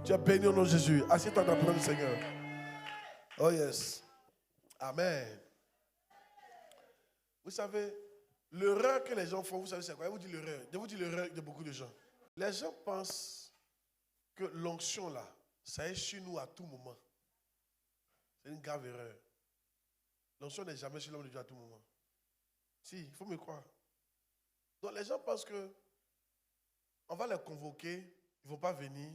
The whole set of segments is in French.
Tu es béni au nom de Jésus. Assieds-toi dans la présence du Seigneur. Oh yes. Amen. Vous savez, l'erreur que les gens font, vous savez c'est quoi? Je vous dis l'erreur. Je vous dis l'erreur de beaucoup de gens. Les gens pensent que l'onction là, ça est sur nous à tout moment. C'est une grave erreur. L'onction n'est jamais sur l'homme de Dieu à tout moment. Si, il faut me croire. Donc les gens pensent que on va les convoquer, ils ne vont pas venir,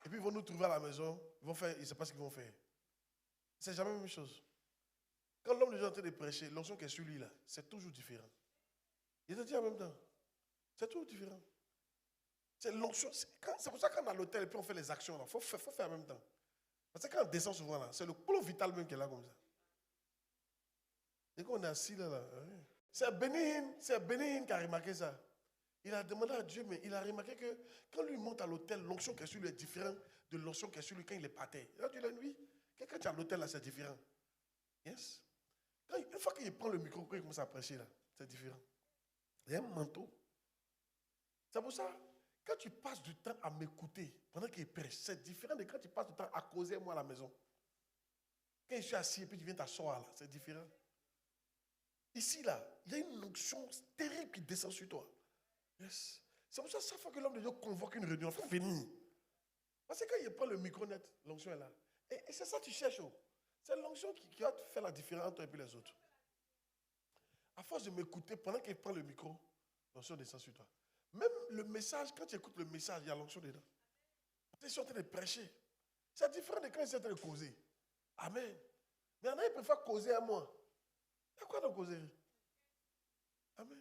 et puis ils vont nous trouver à la maison, ils ne savent pas ce qu'ils vont faire. C'est jamais la même chose. Quand l'homme de Dieu est en train de prêcher, l'onction qui est sur lui là, c'est toujours différent. Il te dit en même temps, c'est toujours différent. C'est l'onction. C'est pour ça qu'on est à l'hôtel et puis on fait les actions là. Il faut faire en même temps. Parce que quand on descend souvent là, c'est le pôle vital même qui est là comme ça. Et quand on est assis là, c'est Bénin qui a remarqué ça. Il a demandé à Dieu, mais il a remarqué que quand lui monte à l'hôtel, l'onction qui est sur lui est différente de l'onction qui est sur lui quand il est par terre. Il a dit, oui, quand tu es à l'hôtel là, c'est différent. Yes. Une fois qu'il prend le micro, quand il commence à prêcher là, c'est différent. Il y a un manteau. C'est pour ça, quand tu passes du temps à m'écouter pendant qu'il prêche, c'est différent de quand tu passes du temps à causer moi à la maison. Quand je suis assis et puis tu viens t'asseoir là, c'est différent. Ici là, il y a une onction terrible qui descend sur toi. Yes. C'est pour ça, chaque fois que l'homme de Dieu convoque une réunion, il faut venir. Parce que quand il prend le micro net, l'onction est là. Et c'est ça que tu cherches. C'est l'onction qui va te faire la différence entre toi et puis les autres. À force de m'écouter, pendant qu'il prend le micro, l'onction descend sur toi. Même le message, quand tu écoutes le message, il y a l'onction dedans. Tu es en train de prêcher. C'est différent de quand ils sont en train de causer. Amen. Mais il y en a qui préfèrent causer à moi. Il y a quoi dans causerie? Amen.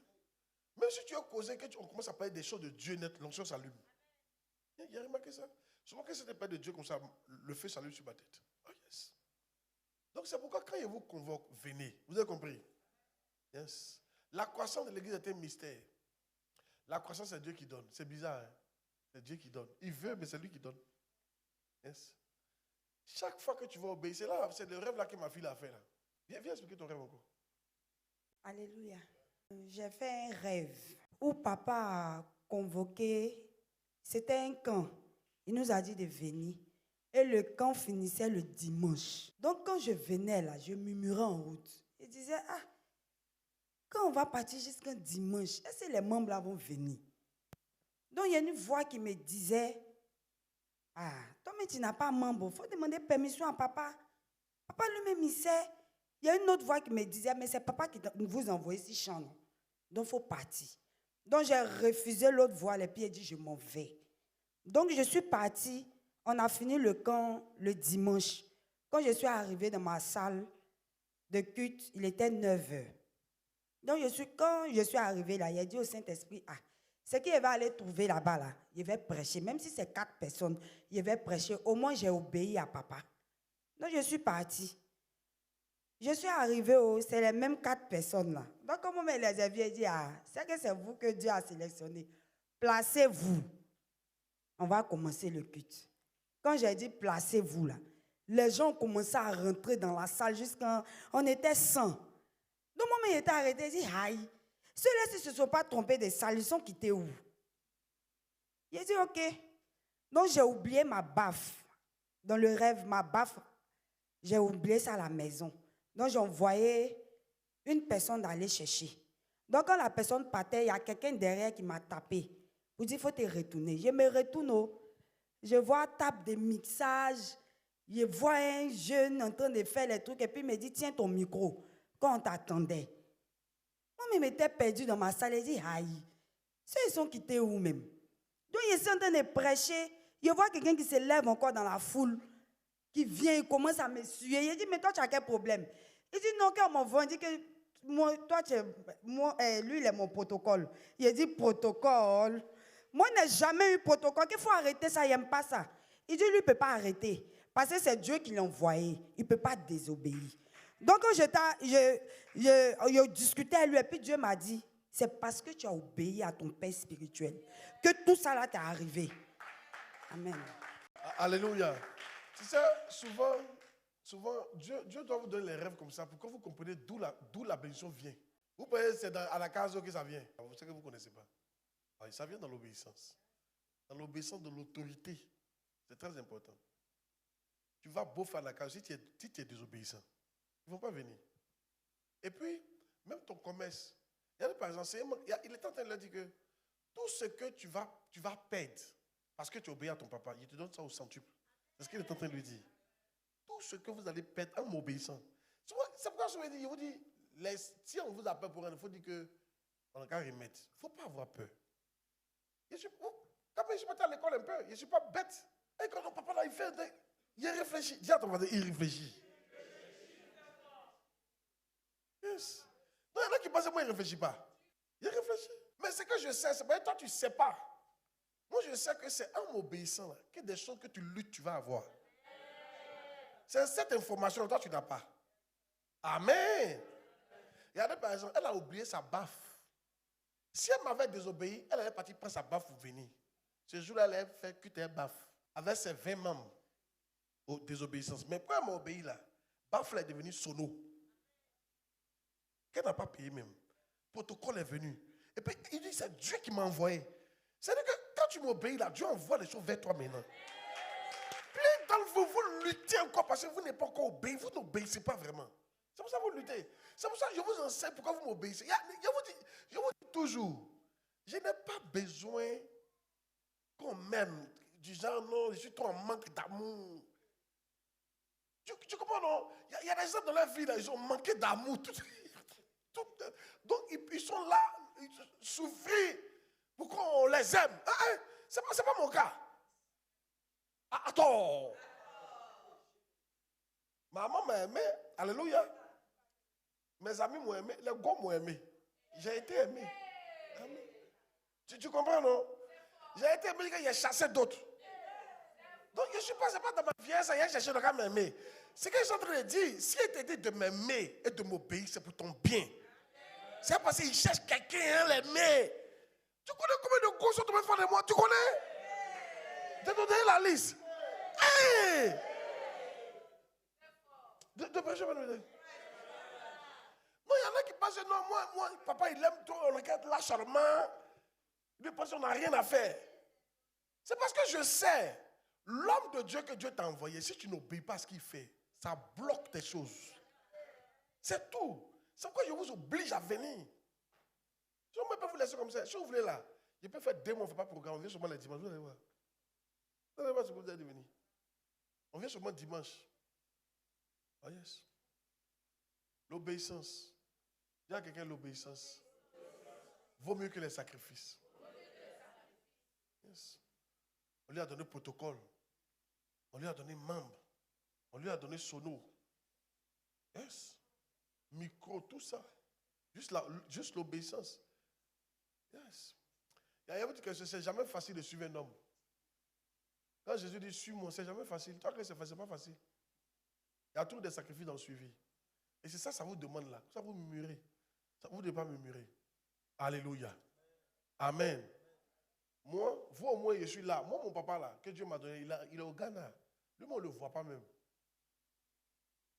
Même si tu as causé, qu'on commence à parler des choses de Dieu net, l'onction s'allume. Il a remarqué ça. Souvent que ce n'est pas de Dieu comme ça, le feu s'allume sur ma tête. Oh yes. Donc c'est pourquoi quand il vous convoque, venez. Vous avez compris? Yes. La croissance de l'église est un mystère. La croissance, c'est Dieu qui donne. C'est bizarre. Hein? C'est Dieu qui donne. Il veut, mais c'est lui qui donne. Yes. Chaque fois que tu vas obéir, c'est le rêve là que ma fille a fait là. Viens expliquer ton rêve encore. Alléluia. J'ai fait un rêve où papa a convoqué, c'était un camp. Il nous a dit de venir. Et le camp finissait le dimanche. Donc quand je venais là, je murmurais en route. Je disais, quand on va partir jusqu'à dimanche, est-ce que les membres là vont venir? Donc il y a une voix qui me disait, toi mais tu n'as pas membre, il faut demander permission à papa. Papa lui-même il sait. Il y a une autre voix qui me disait, mais c'est papa qui vous envoie ici chant. Donc il faut partir. Donc j'ai refusé l'autre voix et puis il dit, je m'en vais. Donc je suis partie. On a fini le camp le dimanche. Quand je suis arrivée dans ma salle de culte, il était 9h. Donc quand je suis arrivée là, il a dit au Saint-Esprit, ce qu'il va aller trouver là-bas, là, il va prêcher. Même si c'est 4 personnes, il va prêcher. Au moins j'ai obéi à papa. Donc je suis partie. Je suis arrivée, c'est les mêmes 4 personnes là. Donc, comme on me les a vus, il dit, c'est que c'est vous que Dieu a sélectionné. Placez-vous. On va commencer le culte. Quand j'ai dit placez-vous là, les gens ont commencé à rentrer dans la salle jusqu'à. On était 100. Donc, moi, il était arrêté, il dit, aïe, ceux-là, s'ils ne se sont pas trompés des salles, ils sont quittés où? Il a dit, ok. Donc, j'ai oublié ma baffe. Dans le rêve, ma baffe, j'ai oublié ça à la maison. Donc, j'ai envoyé une personne d'aller chercher. Donc, quand la personne partait, il y a quelqu'un derrière qui m'a tapé. Vous dit, il faut te retourner. Je me retourne. Je vois table de mixage. Je vois un jeune en train de faire les trucs. Et puis, il me dit, tiens ton micro. Quand on t'attendait. Moi, je m'étais perdu dans ma salle. Je dis, aïe. Ceux, ils sont quittés où même? Donc, ils sont en train de prêcher. Je vois quelqu'un qui se lève encore dans la foule. Qui vient, il commence à me suer. Il dit, mais toi, tu as quel problème? Il dit, non, quand on m'envoie, il dit que lui, il est mon protocole. Il dit, protocole. Moi, je n'ai jamais eu protocole. Il faut arrêter ça, il n'aime pas ça. Il dit, lui, il ne peut pas arrêter. Parce que c'est Dieu qui l'a envoyé. Il ne peut pas désobéir. Donc, quand je discutais avec lui, et puis Dieu m'a dit, c'est parce que tu as obéi à ton Père spirituel que tout ça là t'est arrivé. Amen. Alléluia. C'est ça, souvent Dieu doit vous donner les rêves comme ça pour que vous compreniez d'où la bénédiction vient. Vous pensez que c'est à la case que ça vient. C'est que vous ne connaissez pas. Ça vient dans l'obéissance. Dans l'obéissance de l'autorité. C'est très important. Tu vas beau faire la case, si tu es désobéissant, ils ne vont pas venir. Et puis, même ton commerce, il y a par exemple, il est en train de leur dire que tout ce que tu vas perdre, parce que tu obéis à ton papa, il te donne ça au centuple. C'est ce qu'il est en train de lui dire. Tout ce que vous allez perdre en m'obéissant. C'est pourquoi je vous dis, si on vous appelle pour rien, il faut dire qu'on a qu'à remettre. Il ne faut pas avoir peur. Quand je suis parti à l'école un peu, je ne suis pas bête. Et quand mon papa là, il réfléchit. Dis à ton voisin, il réfléchit. Yes. Non, il y en a qui pensent que moi, il ne réfléchit pas. Il réfléchit. Mais ce que je sais, c'est que toi, tu ne sais pas. Moi, je sais que c'est en m'obéissant là, que des choses que tu luttes, tu vas avoir. C'est cette information que toi, tu n'as pas. Amen. Regardez, par exemple, elle a oublié sa baffe. Si elle m'avait désobéi, elle allait partir prendre sa baffe pour venir. Ce jour-là, elle allait faire que un baffe avec ses 20 membres aux désobéissances. Mais pourquoi elle m'a obéi là? Baffe là est devenu sono. Qu'elle n'a pas payé même. Le protocole est venu. Et puis, il dit, c'est Dieu qui m'a envoyé. C'est-à-dire que quand tu m'obéis là, Dieu envoie les choses vers toi maintenant. Plein d'entre vous, vous luttez encore parce que vous n'êtes pas encore obéi. Vous n'obéissez pas vraiment. C'est pour ça que vous luttez. C'est pour ça que je vous enseigne pourquoi vous m'obéissez. Je vous dis toujours, je n'ai pas besoin qu'on m'aime. Du genre, non, je suis trop en manque d'amour. Tu comprends, non? Il y a des gens dans leur vie, là, ils ont manqué d'amour. Donc, ils sont là, ils souffrent pour qu'on les aime. C'est pas mon cas. Attends. Maman m'a aimé. Alléluia. Mes amis m'ont aimé. Les gars m'ont aimé. J'ai été aimé. Amen. Tu comprends, non? J'ai été aimé quand il a chassé d'autres. Donc, je ne suis pas dans ma vieillesse, il a cherché de m'aimer. Ce que je suis en train de dire, si il te dit de m'aimer et de m'obéir, c'est pour ton bien. C'est parce qu'il cherche quelqu'un à l'aimer. Tu connais combien de gosses sont tombés devant de moi? Tu connais? Je te donner la liste. Hey! De prêcher, madame. Non, il y en a qui pensent, non, moi, papa, il aime toi, on regarde l'acharnement. Il pense qu'on n'a rien à faire. C'est parce que je sais, l'homme de Dieu que Dieu t'a envoyé, si tu n'obéis pas à ce qu'il fait, ça bloque tes choses. C'est tout. C'est pourquoi je vous oblige à venir. Si on ne peut pas vous laisser comme ça, si vous voulez là, je peux faire 2 mois, on ne fait pas de programme, on vient seulement les dimanches, vous allez voir. Vous allez voir ce que vous allez venir. On vient seulement dimanche. Oh yes. L'obéissance. Dis à quelqu'un l'obéissance vaut mieux que les sacrifices. Yes. On lui a donné protocole. On lui a donné membre. On lui a donné sono. Yes. Micro, tout ça. Juste l'obéissance. Yes. Il y a dit que c'est jamais facile de suivre un homme. Quand Jésus dit suis-moi, c'est jamais facile. Toi, que c'est pas facile. Il y a toujours des sacrifices dans le suivi. Et c'est ça, ça vous demande là. Ça vous murmurez. Ça vous ne devez pas murmurer. Alléluia. Amen. Moi, vous au moins, je suis là. Moi, mon papa là, que Dieu m'a donné, il est au Ghana. Lui, moi, on ne le voit pas même.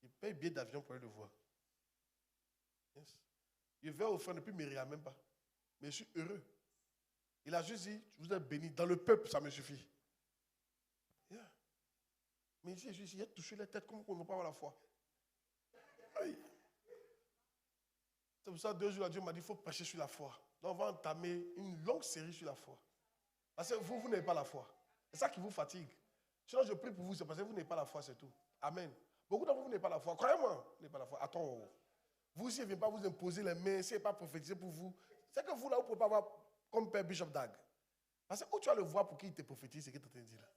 Il paye billet d'avion pour aller le voir. Yes. Il va offrir depuis, mais il ne regarde même pas. Mais je suis heureux. Il a juste dit, je vous ai béni. Dans le peuple, ça me suffit. Yeah. Mais ici, il a touché la tête comme on ne peut pas avoir la foi. Aïe. C'est pour ça, 2 jours, Dieu m'a dit, il faut prêcher sur la foi. Donc, on va entamer une longue série sur la foi. Parce que vous n'avez pas la foi. C'est ça qui vous fatigue. Sinon, je prie pour vous, c'est parce que vous n'avez pas la foi, c'est tout. Amen. Beaucoup d'entre vous n'avez pas la foi. Croyez-moi, vous n'avez pas la foi. Attends. Vous, si ne venez pas vous imposer les mains, si ne pas prophétiser pour vous, c'est que vous, là, vous ne pouvez pas avoir comme Père Bishop Dag. Parce que où tu vas le voir pour qu'il te prophétise, c'est ce qu'il est en train de dire là.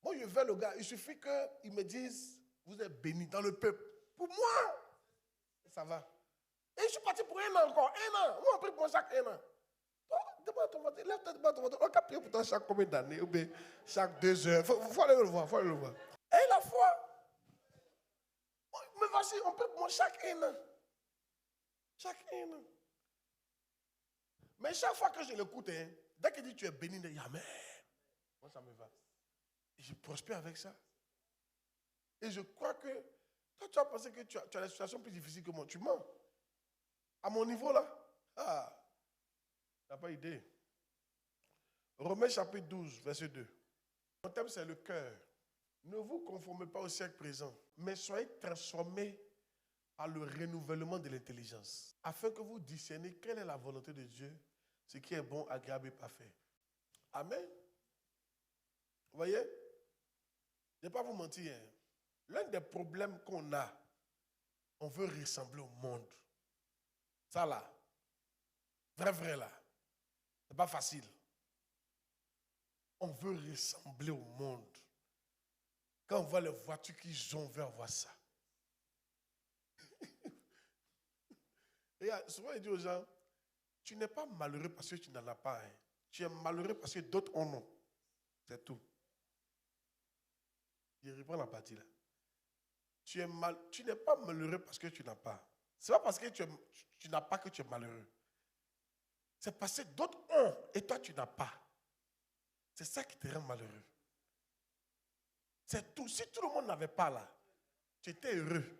Moi, je vais le gars, il suffit qu'il me dise, vous êtes béni dans le peuple. Pour moi, ça va. Et je suis parti pour 1 an encore. 1 an. Moi, on prie pour chaque 1 an. Demande ton vote, lève-toi, demande ton vote. On va prier pour toi chaque combien d'années, ou bien chaque 2 heures. Il faut aller le voir, Et la foi. Mais voici, on prie pour moi chaque 1 an. Chaque 1 an. Mais chaque fois que je l'écoute, dès qu'il dit tu es béni, il dit Amen. Moi, ça me va. Et je prospère avec ça. Et je crois que toi, tu as pensé que tu as la situation plus difficile que moi. Tu mens. À mon niveau, là, tu n'as pas idée. Romains chapitre 12, verset 2. Mon thème, c'est le cœur. Ne vous conformez pas au siècle présent, mais soyez transformés par le renouvellement de l'intelligence, afin que vous discerniez quelle est la volonté de Dieu, ce qui est bon, agréable et parfait. Amen. Vous voyez? Je ne vais pas vous mentir. Hein. L'un des problèmes qu'on a, on veut ressembler au monde. Ça là, vrai là, c'est pas facile. On veut ressembler au monde. Quand on voit les voitures qu'ils ont, on veut avoir ça. Et souvent, il dit aux gens, tu n'es pas malheureux parce que tu n'en as pas. Hein. Tu es malheureux parce que d'autres en ont. C'est tout. Il reprend la partie là. Tu n'es pas malheureux parce que tu n'as pas. Ce n'est pas parce que tu n'as pas que tu es malheureux. C'est parce que d'autres ont et toi tu n'as pas. C'est ça qui te rend malheureux. C'est tout. Si tout le monde n'avait pas là, tu étais heureux.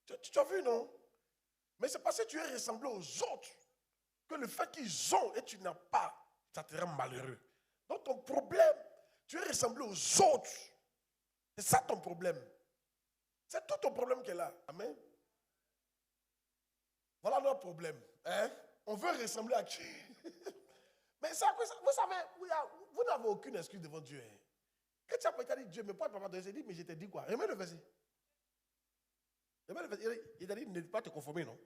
Tu as vu, non? Mais c'est parce que tu es ressemblé aux autres que le fait qu'ils ont et tu n'as pas, ça te rend malheureux. Donc ton problème, tu es ressemblé aux autres. C'est ça ton problème. C'est tout ton problème qui est là. Amen. Voilà notre problème. Hein? On veut ressembler à qui? Mais ça, vous savez, vous n'avez aucune excuse devant Dieu. Hein? Quand tu as pas dit Dieu, mais pas papa, il dit, mais je t'ai dit quoi? Remets le verset. Il t'a dit, ne pas te conformer, non?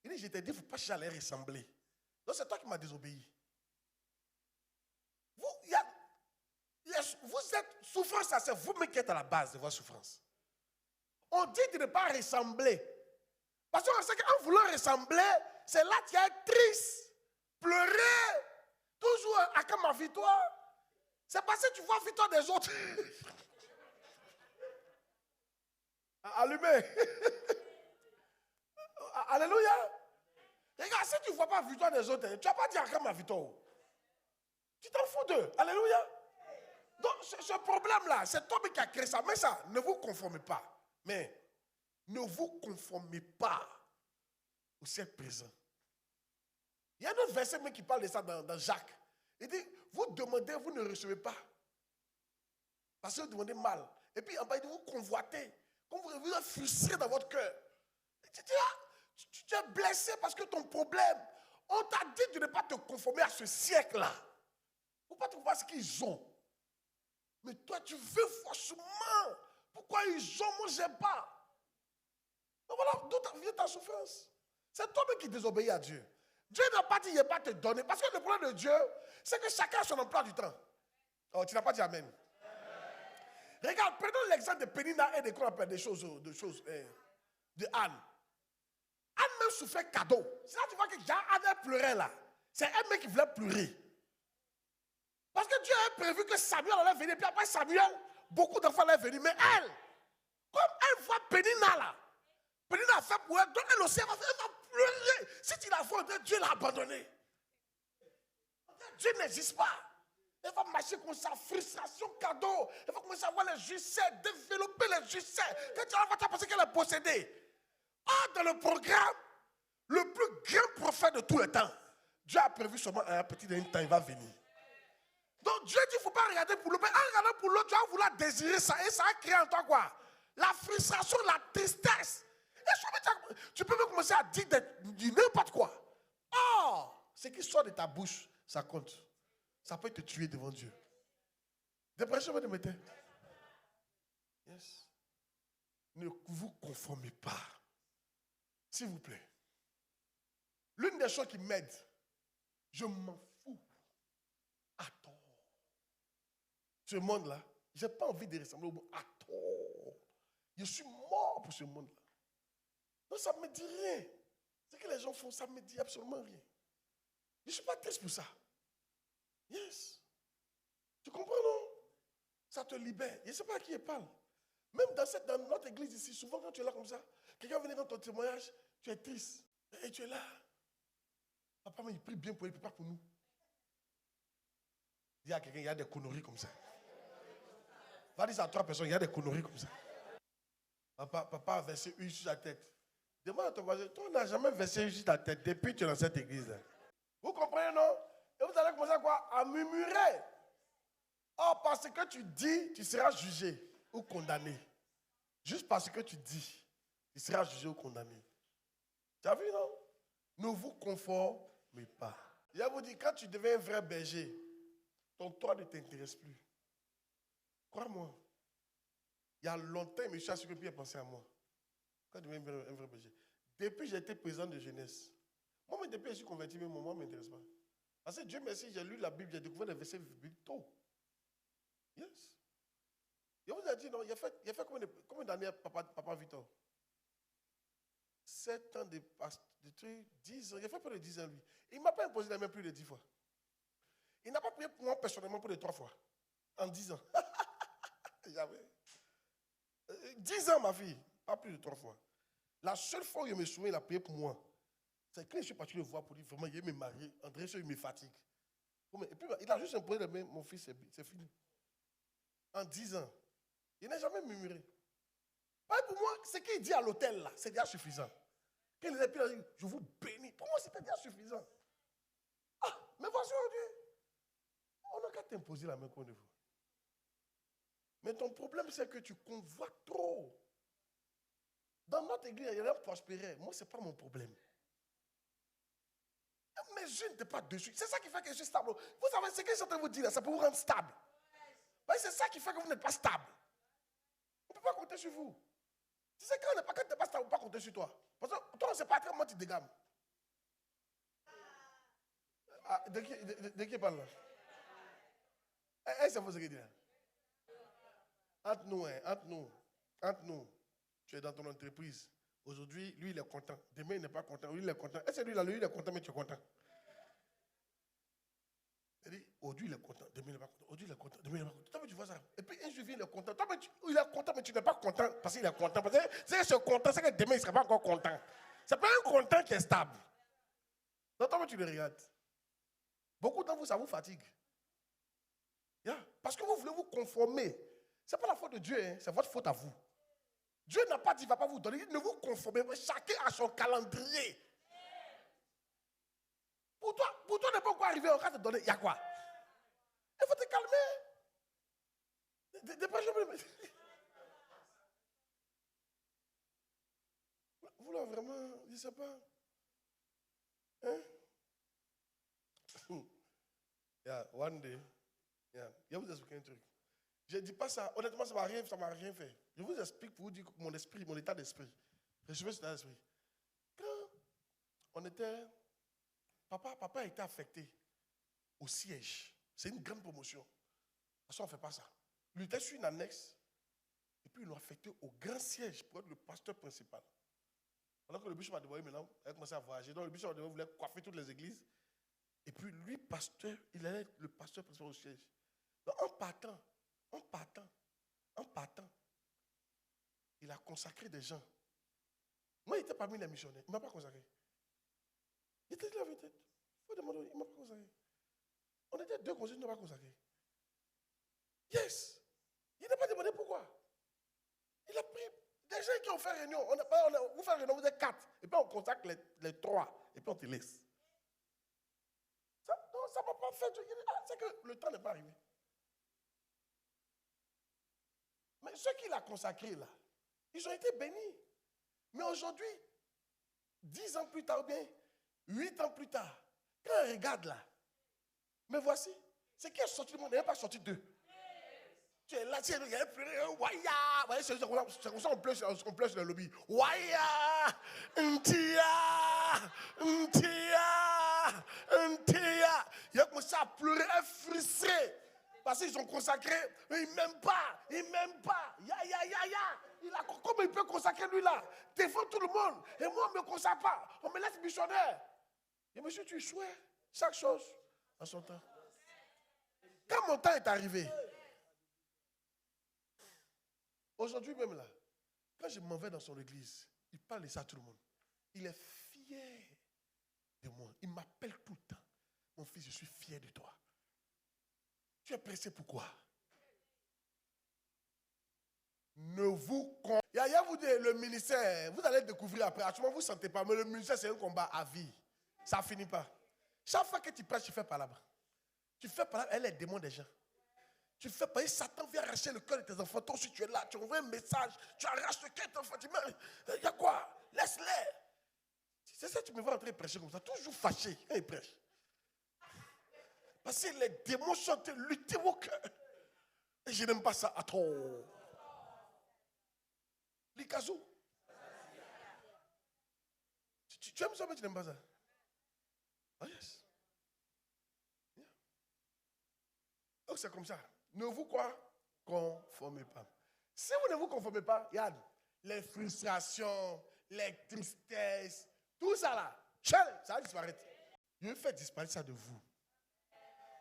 Il dit, je t'ai dit, il ne faut pas chercher à les ressembler. Donc c'est toi qui m'as désobéi. Vous êtes souffrance, c'est vous-même qui êtes à la base de votre souffrance. On dit de ne pas ressembler. Parce qu'on sait qu'en voulant ressembler, c'est là que tu es triste, pleurer, toujours à comme ma victoire. C'est parce que tu vois la victoire des autres. Allumé. Alléluia. Regarde, si tu ne vois pas la victoire des autres, tu ne vas pas dire à comme ma victoire. Tu t'en fous d'eux. Alléluia. Donc, ce problème-là, c'est toi qui as créé ça. Mais ça, ne vous conformez pas. Mais, ne vous conformez pas au siècle présent. Il y a un autre verset qui parle de ça dans Jacques. Il dit, vous demandez, vous ne recevez pas. Parce que vous demandez mal. Et puis, en bas, il dit, vous convoitez. Comme vous êtes frustré dans votre cœur. Tu es blessé parce que ton problème, on t'a dit de ne pas te conformer à ce siècle-là. Il ne faut pas te voir ce qu'ils ont. Mais toi, tu veux forcément. Pourquoi ils ont, moi, je n'ai pas. Donc voilà, d'où vient ta souffrance. C'est toi-même qui désobéis à Dieu. Dieu n'a pas dit, il ne va pas te donner. Parce que le problème de Dieu, c'est que chacun a son emploi du temps. Oh, tu n'as pas dit Amen. Regarde, prenons l'exemple de Pénina et de quoi on appelle des choses de Anne. Anne même souffrait cadeau. C'est là que tu vois que Anne pleurait là. C'est elle-même qui voulait pleurer. Parce que Dieu avait prévu que Samuel allait venir. Puis après Samuel, beaucoup d'enfants allaient venir. Mais elle, comme elle voit Pénina là, Pénina a fait pour elle, donc elle aussi, elle va pleurer. Si tu la vois, Dieu l'a abandonné. Dieu n'existe pas. Elle va marcher comme ça, frustration, cadeau. Elle va commencer à voir les jussets, développer les jussets. Quand tu vas penser qu'elle est possédée. Ah, dans le programme, le plus grand prophète de tous les temps, Dieu a prévu seulement un petit temps, il va venir. Donc Dieu dit, il ne faut pas regarder pour l'autre. Mais en regardant pour l'autre, tu vas vouloir désirer ça. Et ça a créé en toi quoi? La frustration, la tristesse. Et tu peux même commencer à dire n'importe quoi. Oh, ce qui sort de ta bouche, ça compte. Ça peut te tuer devant Dieu. Dépression, vous mettez. Yes. Ne vous conformez pas. S'il vous plaît. L'une des choses qui m'aide, je m'en fous. À tort. Ce monde-là, je n'ai pas envie de ressembler au monde. À tort. Je suis mort pour ce monde-là. Donc ça ne me dit rien. Ce que les gens font, ça ne me dit absolument rien. Je ne suis pas triste pour ça. Yes. Tu comprends, non? Ça te libère. Je ne sais pas à qui il parle. Même dans notre église ici, souvent quand tu es là comme ça, quelqu'un vient dans ton témoignage, tu es triste. Et tu es là. Papa, mais il prie bien pour lui, il ne prie pas pour nous. Il y a quelqu'un, il y a des conneries comme ça. Va dire ça à 3 personnes, il y a des conneries comme ça. Papa a versé une sur la tête. Demande à ton voisin, toi, on n'a jamais versé une sur ta tête depuis que tu es dans cette église. Vous comprenez, non? Et vous allez commencer à quoi? À murmurer. Or, parce que tu dis, tu seras jugé ou condamné. Juste parce que tu dis, tu seras jugé ou condamné. Tu as vu, non? Ne vous conformez pas. Je vous dis, quand tu deviens un vrai berger, ton toit ne t'intéresse plus. Crois-moi. Il y a longtemps, M. Assurepi a pensé à moi. Quand je deviens un vrai berger. Depuis que j'ai été président de jeunesse, moi, depuis que je suis converti, mais moi, ne m'intéresse pas. Parce que Dieu merci, j'ai lu la Bible, j'ai découvert les versets bibliques tôt. Yes. Il vous a dit, non, il a fait combien d'années, papa Victor? 7 ans de trucs, 10 ans. Il a fait plus de 10 ans, lui. Il ne m'a pas imposé la main plus de 10 fois. Il n'a pas prié pour moi personnellement plus de 3 fois. En 10 ans. 10 ans, ma fille. Pas plus de 3 fois. La seule fois où il me souviens, il a prié pour moi, c'est quand je suis parti le voir pour dire vraiment, il me marié. André, il me fatigue. Et puis, il a juste imposé la main, mon fils, c'est fini. En 10 ans. Il n'a jamais murmuré. Pour moi, ce qu'il dit à l'hôtel, là, c'est déjà suffisant. Quand il a dit, je vous bénis. Pour moi, c'était déjà suffisant. Ah, mais voici aujourd'hui. On n'a qu'à t'imposer la main qu'on veut. Mais ton problème, c'est que tu convoites trop. Dans notre église, il y a rien prospérer. Moi, ce n'est pas mon problème. Mais je n'étais pas dessus. C'est ça qui fait que je suis stable. Vous savez, ce que je suis en train de vous dire, ça peut vous rendre stable. C'est ça qui fait que vous n'êtes pas stable. On ne peut pas compter sur vous. Tu sais, quand tu n'es pas stable, on ne peut pas compter sur toi. Parce que toi, on ne sait pas comment tu dégames. Ah, de qui parle là? C'est vous ce qu'il dit là? Entre nous. Tu es dans ton entreprise. Aujourd'hui, lui, il est content. Demain, il n'est pas content. Lui, il est content. Et c'est lui là, lui, il est content, mais tu es content. Il dit, aujourd'hui, il est content. Demain, il n'est pas content. Aujourd'hui, il est content. Demain, il n'est pas content. Toi, tu vois ça. Et puis, un jour, il est content. Toi, il est content, mais tu n'es pas content parce qu'il est content. Parce que c'est ce content, c'est que demain, il ne sera pas encore content. Ce n'est pas un content qui est stable. Donc, toi, tu le regardes. Beaucoup d'entre vous, ça vous fatigue. Yeah. Parce que vous voulez vous conformer. Ce n'est pas la faute de Dieu, hein. C'est votre faute à vous. Dieu n'a pas dit, il ne va pas vous donner. Ne vous conformez pas. Chacun a son calendrier. Pour toi, ne pas encore arriver, on va te donner. Il y a quoi? Il faut te calmer. Vous là, vraiment, je ne sais pas. Hein? One day. Je vais vous expliquer un truc. Je ne dis pas ça, honnêtement, ça ne m'a rien fait. Je vous explique pour vous dire mon esprit, mon état d'esprit. Recevez cet état d'esprit. Quand on était. Papa a été affecté au siège. C'est une grande promotion. Parce qu'on ne fait pas ça. Il était sur une annexe. Et puis ils l'ont affecté au grand siège pour être le pasteur principal. Alors que le bishop a demandé maintenant, il a commencé à voyager. Donc le bishop voulait coiffer toutes les églises. Et puis lui, pasteur, il allait être le pasteur principal au siège. Donc en partant, il a consacré des gens. Moi, il était parmi les missionnaires. Il ne m'a pas consacré. Il était là, il faut demander, il ne m'a pas consacré. On était 2 conseillers, il ne m'a pas consacré. Yes! Il n'a pas demandé pourquoi. Il a pris des gens qui ont fait réunion. Vous faites réunion, vous êtes 4. Et puis on consacre les 3. Et puis on te laisse. Ça ne m'a pas fait. C'est que le temps n'est pas arrivé. Mais ceux qu'il a consacrés là, ils ont été bénis. Mais aujourd'hui, 10 ans plus tard, ou bien 8 ans plus tard, quand on regarde là, mais voici, ce qui est sorti du monde n'est pas sorti d'eux. Tu es là, tu es là, waya. C'est comme ça qu'on pleure sur le lobby. Waya, ntia. Il a commencé à pleurer, à frustrer. Parce qu'ils ont consacré, mais ils ne m'aiment pas. Comment il peut consacrer lui là? Défend tout le monde. Et moi, on ne me consacre pas. On me laisse missionnaire. Et monsieur, tu souhaites chaque chose en son temps. Quand mon temps est arrivé, aujourd'hui même là, quand je m'en vais dans son église, il parle de ça à tout le monde. Il est fier de moi. Il m'appelle tout le temps. Mon fils, je suis fier de toi. Tu es pressé pourquoi? Ne vous... Yaya vous dit, le ministère, vous allez découvrir après. Actuellement, vous ne sentez pas, mais le ministère, c'est un combat à vie. Ça ne finit pas. Chaque fois que tu prêches, tu fais palabre. Tu fais palabre, elle est le démon des gens. Tu fais palabre, Satan vient arracher le cœur de tes enfants. Toi aussi, tu es là, tu envoies un message, tu arraches le cœur de tes enfants. Tu dis, il y a quoi? Laisse-les. C'est ça, tu me vois en train de prêcher comme ça, toujours fâché quand il prêche. Parce que les démons sont en train de lutter au cœur. Et je n'aime pas ça à tout. L'Ikazou. Tu aimes ça, mais tu n'aimes pas ça? Ah, yes. Yeah. Donc c'est comme ça. Ne vous quoi? Conformez pas. Si vous ne vous conformez pas, regarde, les frustrations, les tristesses, tout ça là, ça va disparaître. Je vais faire disparaître ça de vous.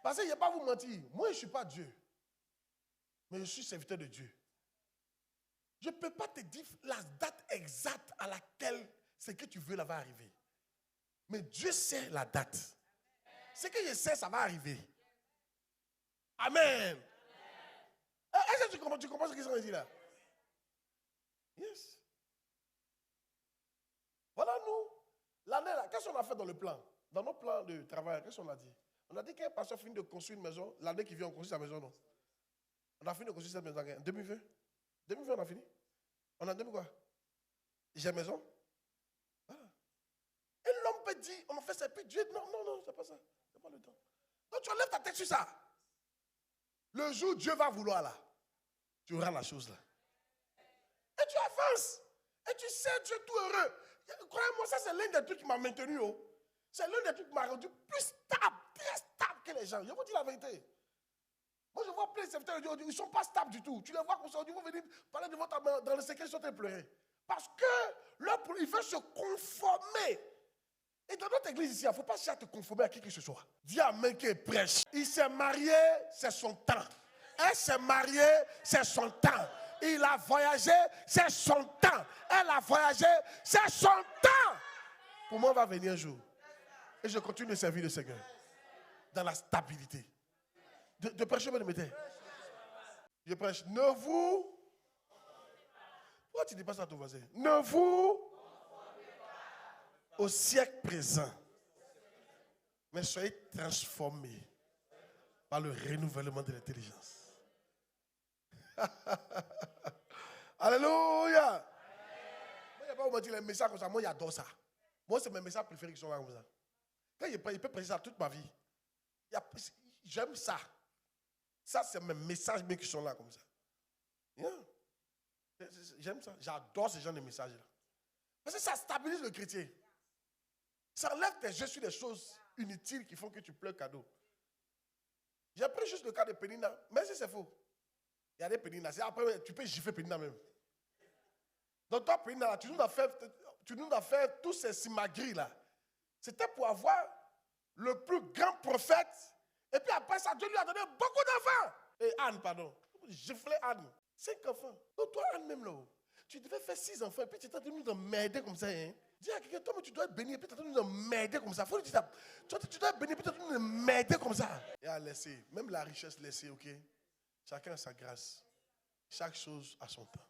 Parce que je ne vais pas vous mentir. Moi, je ne suis pas Dieu. Mais je suis serviteur de Dieu. Je ne peux pas te dire la date exacte à laquelle ce que tu veux là va arriver. Mais Dieu sait la date. Ce que je sais, ça va arriver. Amen. Est-ce que tu comprends ce qu'ils sont dit là? Yes. Voilà nous. L'année là, qu'est-ce qu'on a fait dans le plan? Dans nos plans de travail, qu'est-ce qu'on a dit? On a dit qu'un pasteur finit de construire une maison. L'année qui vient, on construit sa maison, non? On a fini de construire cette maison en 2020. 2020, on a fini. On a 2000 quoi? J'ai une maison. Ah. Et l'homme peut dire, on a fait ça, puis Dieu dit, non, c'est pas ça. C'est pas le temps. Donc tu enlèves ta tête sur ça. Le jour où Dieu va vouloir là, tu auras la chose là. Et tu avances. Et tu sais, tu es tout heureux. Croyez-moi, ça c'est l'un des trucs qui m'a maintenu. Oh. C'est l'un des trucs qui m'a rendu plus stable, très stable que les gens. Je vous dis la vérité. Moi, je vois plein de serviteurs, ils ne sont pas stables du tout. Tu les vois comme ça, ils vont venir parler de votre main dans le secret, ils sont en train de pleurer. Parce que ils veulent se conformer. Et dans notre église ici, il ne faut pas chercher à te conformer à qui que ce soit. Dis à main qui prêche. Il s'est marié, c'est son temps. Elle s'est mariée, c'est son temps. Il a voyagé, c'est son temps. Elle a voyagé, c'est son temps. Pour moi, on va venir un jour. Et je continue de servir le Seigneur. Dans la stabilité. De prêcher, me mettez. Je prêche. Ne vous. Pourquoi tu ne dis pas ça à ton voisin? Ne vous. Au siècle présent. Mais soyez transformés par le renouvellement de l'intelligence. Alléluia. Moi, il n'y a pas où me dire les messages comme ça. Moi, j'adore ça. Moi, c'est mes messages préférés qui sont là comme ça. Quand il peut prêcher ça toute ma vie. J'aime ça. Ça, c'est mes messages qui sont là comme ça. Yeah. J'aime ça. J'adore ce genre de messages-là. Parce que ça stabilise le chrétien. Ça enlève tes yeux sur des choses inutiles qui font que tu pleures cadeau. J'ai pris juste le cas de Pénina, mais si c'est faux. Il y a des Pénina. Après, tu peux gifler Pénina même. Donc toi, Pénina, là, tu nous as fait tous ces simagris là. C'était pour avoir le plus grand prophète. Et puis après ça, Dieu lui a donné beaucoup d'enfants. Et Anne, pardon. Gifler Anne. 5 enfants. Donc toi, Anne même là. Tu devais faire 6 enfants. Et puis tu es en train de nous emmerder comme ça. Hein? Dis à quelqu'un, toi, mais tu dois être béni. Et puis tu es en train de nous emmerder comme ça. Faut lui dire ça. Tu dois être béni. Et puis tu es en train de nous emmerder comme ça. Et à laisser. Même la richesse laissée, ok? Chacun a sa grâce. Chaque chose a son temps.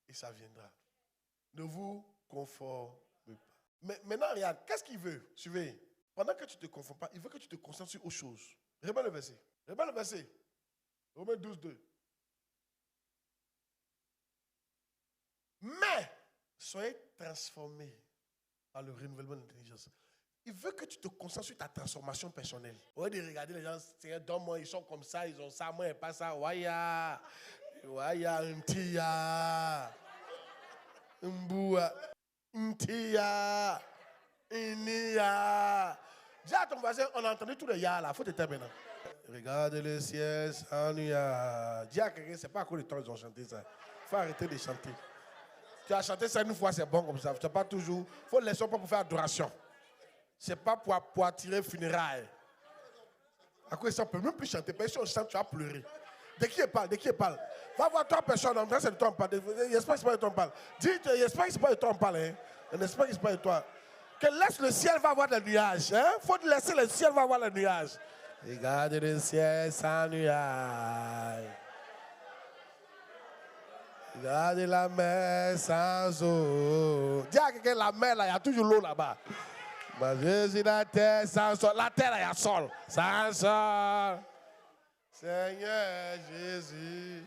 Et ça viendra. Ne vous conformez pas. Mais maintenant, regarde. Qu'est-ce qu'il veut? Suivez. Pendant que tu ne te confonds pas, il veut que tu te concentres sur autre chose. Remets le verset. Remets le verset. Romains 12, 2. Mais, soyez transformés par le renouvellement de l'intelligence. Il veut que tu te concentres sur ta transformation personnelle. Au lieu de regarder les gens, donne-moi, ils sont comme ça, ils ont ça, moi, et pas ça. Waya, ntia, mboua, ntia. Inia. Dis à ton voisin, on a entendu tous les ya là, il faut te taire maintenant. Regarde le ciel sans nuage. Dis à quelqu'un, c'est pas à cause de temps qu'ils ont chanté ça. Il faut arrêter de chanter. Tu as chanté ça une fois, c'est bon comme ça. Tu n'as pas toujours. Il faut laisser pas pour faire adoration. C'est pas pour attirer funérailles. À quoi ça, on ne peut même plus chanter. Parce que si on chante, tu vas pleurer. De qui il parle? Va voir 3 personnes, en train c'est de toi on parle. J'espère que c'est pas de toi on parle. Dis, j'espère que c'est pas de toi on parle. Hein? J'espère que c'est pas de toi. Que laisse le ciel va voir les nuages. Hein? Faut laisser le ciel va voir les nuages. Regarde le ciel sans nuages. Regarde la mer sans eau. Dis à quelqu'un la mer là, il y a toujours l'eau là-bas. Ma Jésus, la terre sans sol. La terre, il y a sol. Sans sol. Seigneur Jésus,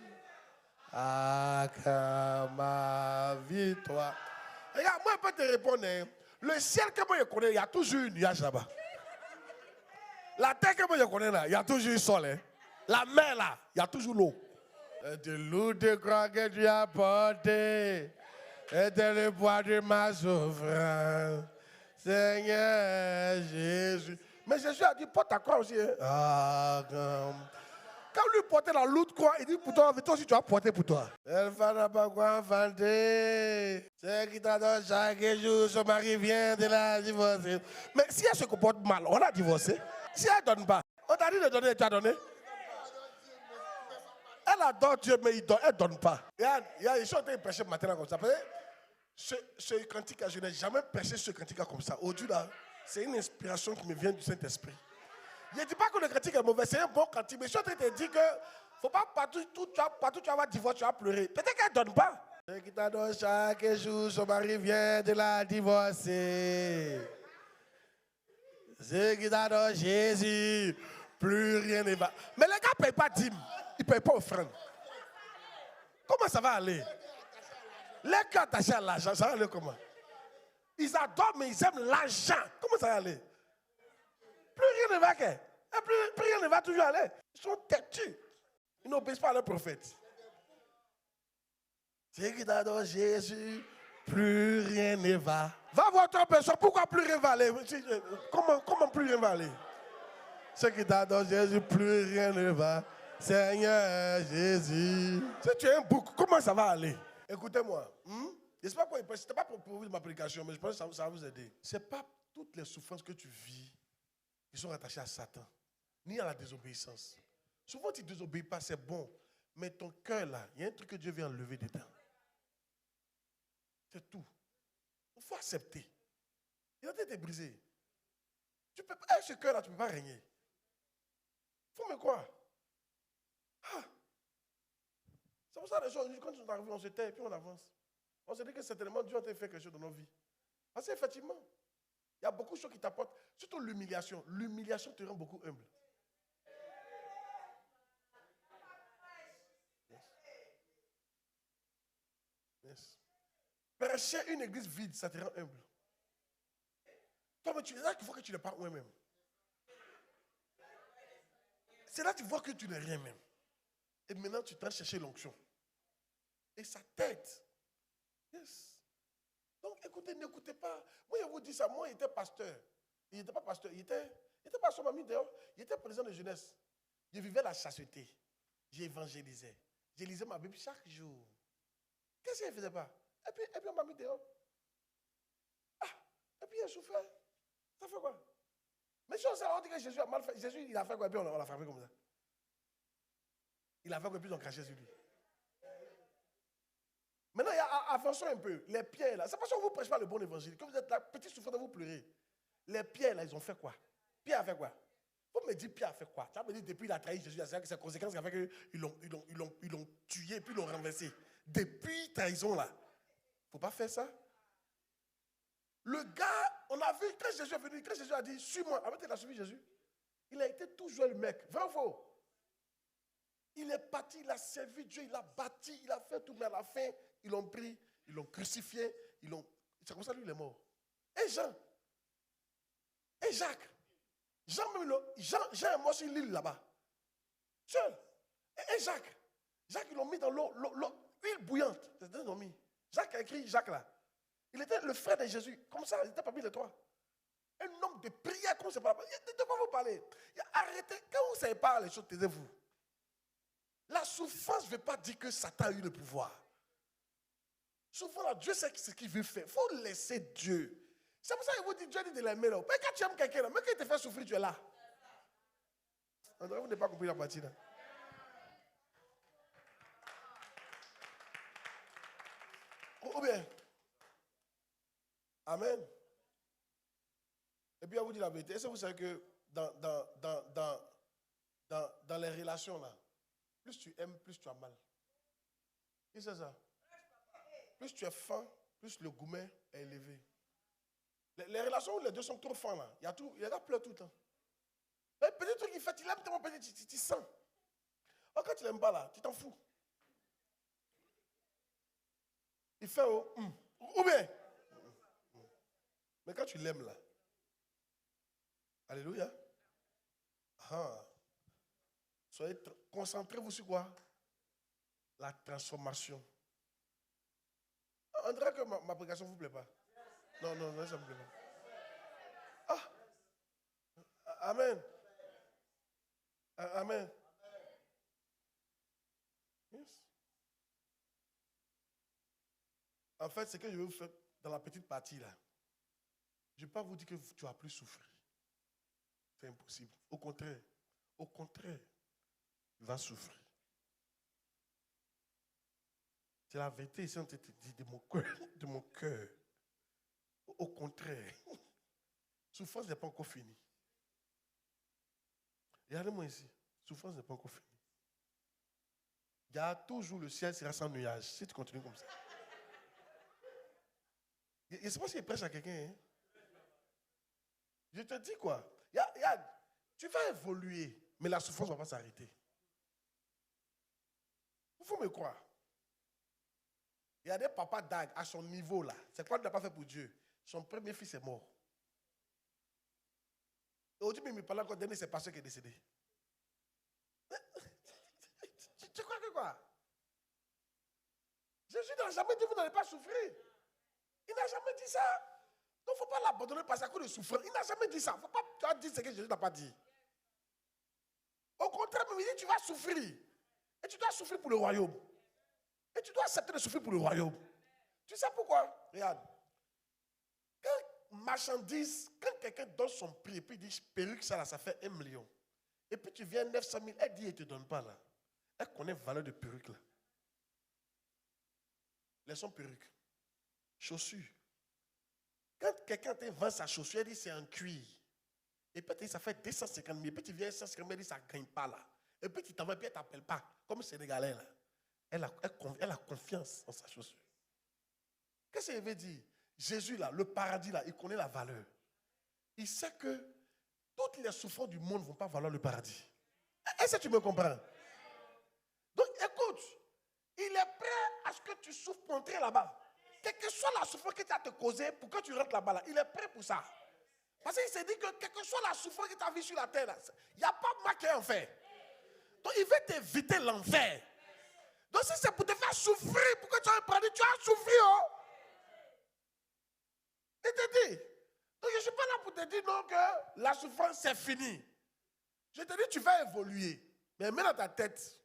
acclame ma victoire. Regarde, moi, je peux te répondre. Hein. Le ciel que moi je connais, il y a toujours une nuage là-bas. La terre que moi je connais là, il y a toujours un sol. Hein. La mer là, il y a toujours l'eau. De l'eau de croix que tu as porté, et de le poids de ma souffrance. Seigneur Jésus. Mais Jésus a dit, porte ta croix aussi. Hein. Ah, quand lui portait la lourde croix, il dit, pour toi aussi tu vas porter pour toi. Elle va pas quoi enfanter. C'est qui t'adore chaque jour, son mari vient de la divorcer. Mais si elle se comporte mal, on l'a divorcé. Si elle ne donne pas, on t'a dit de donner, tu as donné. Elle adore Dieu, mais elle ne donne pas. Il y a des choses qui prêché maintenant comme ça. Ce cantique, je n'ai jamais prêché ce cantique comme ça. Aujourd'hui, là, c'est une inspiration qui me vient du Saint-Esprit. Je ne dis pas que le cantique est mauvais, c'est un bon cantique. Mais je te dis que faut pas partout tu vas divorcer, tu vas pleurer. Peut-être qu'elle ne donne pas. Ceux qui t'adorent chaque jour, son mari vient de la divorcer. Ceux qui t'adorent Jésus, plus rien ne va. Mais les gars ne payent pas dîme, ils ne payent pas offrande. Comment ça va aller? Les gars attachés à l'argent, ça va aller comment? Ils adorent, mais ils aiment l'argent. Comment ça va aller? Plus rien ne va que. Plus rien ne va toujours aller. Ils sont têtus. Ils n'obéissent pas à leur prophète. Ceux qui t'adorent Jésus, plus rien ne va. Va voir ton personne, pourquoi plus rien va aller? Comment plus rien va aller? Ceux qui t'adorent Jésus, plus rien ne va. Seigneur Jésus. Si tu es un bouc, comment ça va aller? Écoutez-moi. Je ne sais pas quoi il pense. Ce n'était pas pour vous ma prédication, mais je pense que ça va vous aider. Ce n'est pas toutes les souffrances que tu vis qui sont rattachées à Satan, ni à la désobéissance. Souvent, tu ne désobéis pas, c'est bon. Mais ton cœur, là, il y a un truc que Dieu vient enlever dedans. C'est tout. Il faut accepter. Il a été brisé. Tu peux pas, avec ce cœur-là, tu ne peux pas régner. Il faut me croire. Ah. C'est pour ça que les gens, quand on arrive, on se tait et puis on avance. On se dit que certainement Dieu a fait quelque chose dans nos vies. Parce qu'effectivement, il y a beaucoup de choses qui t'apportent, surtout l'humiliation. L'humiliation te rend beaucoup humble. Yes. Prêcher une église vide, ça te rend humble. Toi, mais c'est là qu'il faut que tu ne parles toi-même. C'est là que tu vois que tu n'es rien même. Et maintenant, tu t'en chercher l'onction. Et ça t'aide. Yes. Donc, écoutez, n'écoutez pas. Moi, je vous dis ça. Moi, il était pasteur. Il n'était pas pasteur. Il était pasteur, mamie, dehors. Il était président de jeunesse. Je vivais la chasteté. J'évangélisais. Je lisais ma Bible chaque jour. Qu'est-ce qu'il ne faisait pas? Et puis on m'a mis dehors. Ah, et puis il a souffert. Ça fait quoi? Mais si on dit que Jésus a mal fait, Jésus, il a fait quoi? Et puis on l'a frappé comme ça. Il a fait quoi? Et puis ils ont craché sur lui. Maintenant, avançons un peu. Les pierres, là, c'est parce que vous ne prêchez pas le bon évangile. Quand vous êtes là, petit souffrant, vous pleurez. Les pierres, là, ils ont fait quoi? Pierre a fait quoi? Vous me dites, Pierre a fait quoi? Tu vas me dire, depuis il a trahi Jésus, c'est ses conséquences qui a fait qu'ils l'ont tué, puis ils l'ont renversé. Depuis trahison, là. Il ne faut pas faire ça. Le gars, on a vu, quand Jésus est venu, quand Jésus a dit, suis-moi, avant qu'il a suivi Jésus, il a été toujours le mec. Vrai ou faux? Il est parti, il a servi Dieu, il a bâti, il a fait tout, mais à la fin, ils l'ont pris, ils l'ont crucifié, c'est comme ça lui il est mort. Et Jean, et Jacques, Jean est mort sur l'île là-bas, seul. Et Jacques, ils l'ont mis dans l'eau, huile bouillante, c'est ce qu'ils l'ont mis. Jacques a écrit Jacques là. Il était le frère de Jésus, comme ça, il n'était pas mis les trois. Un homme de prière, comme c'est pas. De quoi vous parlez? Arrêtez, quand vous ne savez pas les choses, taisez-vous. La souffrance ne veut pas dire que Satan a eu le pouvoir. Souvent, là, Dieu sait ce qu'il veut faire. Il faut laisser Dieu. C'est pour ça qu'il vous dit Dieu dit de l'aimer là. Mais quand tu aimes quelqu'un, même quand il te fait souffrir, tu es là. Vous n'avez pas compris la partie là. Ou bien. Amen. Et puis, on vous dit la vérité. Est-ce que vous savez que dans les relations là, plus tu aimes, plus tu as mal. Qui c'est ça? Plus tu es fin, plus le gourmet est élevé. Les relations où les deux sont trop fins, là, il y a gars pleure tout le temps. Mais petit truc qu'il fait, il aime tellement petit, tu sens. Oh, quand tu l'aimes pas, là, tu t'en fous. Il fait ou bien. Mais quand tu l'aimes, là, alléluia. Soyez concentrez-vous sur quoi? La transformation. On dirait que ma prédication ne vous plaît pas. Non, ça ne me plaît pas. Amen. Amen. Yes. En fait, ce que je vais vous faire dans la petite partie là, je ne vais pas vous dire que tu vas plus souffrir. C'est impossible. Au contraire, tu vas souffrir. C'est la vérité ici, on te dit de mon cœur. Au contraire, souffrance n'est pas encore finie. Regardez-moi ici, souffrance n'est pas encore finie. Il y a toujours le ciel sera sans nuage si tu continues comme ça. Je ne sais pas s'il prêche à quelqu'un. Hein? Je te dis quoi? Tu vas évoluer, mais la souffrance ne va pas s'arrêter. Il faut me croire. Il y a des papas d'Ag à son niveau là. C'est quoi qu'il n'a pas fait pour Dieu? Son premier fils est mort. Et aujourd'hui, il me parle encore d'un de ses pasteurs qui est décédé. Tu crois que quoi? Jésus n'a jamais dit vous n'allez pas souffrir. Il n'a jamais dit ça. Donc il ne faut pas l'abandonner parce qu'à cause de souffrance. Il n'a jamais dit ça. Il ne faut pas dire ce que Jésus n'a pas dit. Au contraire, il dit tu vas souffrir. Et tu dois souffrir pour le royaume. Et tu dois accepter de souffrir pour le royaume. Tu sais pourquoi? Regarde. Quand quelqu'un donne son prix et puis il dit perruque ça là, ça fait 1 million. Et puis tu viens 900 000, elle dit elle ne te donne pas là. Elle connaît la valeur de perruque là. Laissons perruque. Chaussures. Quand quelqu'un te vend sa chaussure, elle dit c'est en cuir. Et puis elle dit ça fait 250 000. Et puis tu viens 150 000, elle dit ça ne gagne pas là. Et puis tu t'en vas et puis elle ne t'appelle pas. Comme Sénégalais là. Elle a confiance en sa chaussure. Qu'est-ce qu'il veut dire? Jésus là, le paradis là, il connaît la valeur. Il sait que toutes les souffrances du monde ne vont pas valoir le paradis. Est-ce que tu me comprends? Donc écoute, il est prêt à ce que tu souffres pour entrer là-bas. Quelle que soit la souffrance que tu as te causée pour que tu rentres là-bas, là, il est prêt pour ça. Parce qu'il s'est dit que quelle que soit la souffrance que tu as vue sur la terre, il n'y a pas marqué en fait. Donc il veut t'éviter l'enfer. Donc si c'est pour te faire souffrir, pour que tu aies paradis, tu as souffert. Oh. Il te dit. Donc je ne suis pas là pour te dire non que la souffrance c'est fini. Je te dis tu vas évoluer. Mais mets dans ta tête,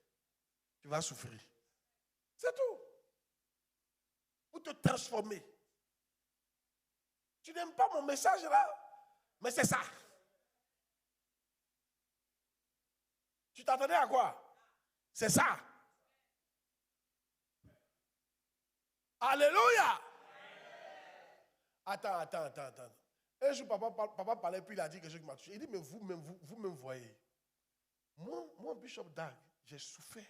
tu vas souffrir. C'est tout. Pour te transformer. Tu n'aimes pas mon message là, mais c'est ça. Tu t'attendais à quoi? C'est ça. Alléluia. Attends. Un jour, papa parlait, puis il a dit quelque chose qui m'a touché. Il dit, mais vous-même voyez. Moi, Bishop Dag, j'ai souffert.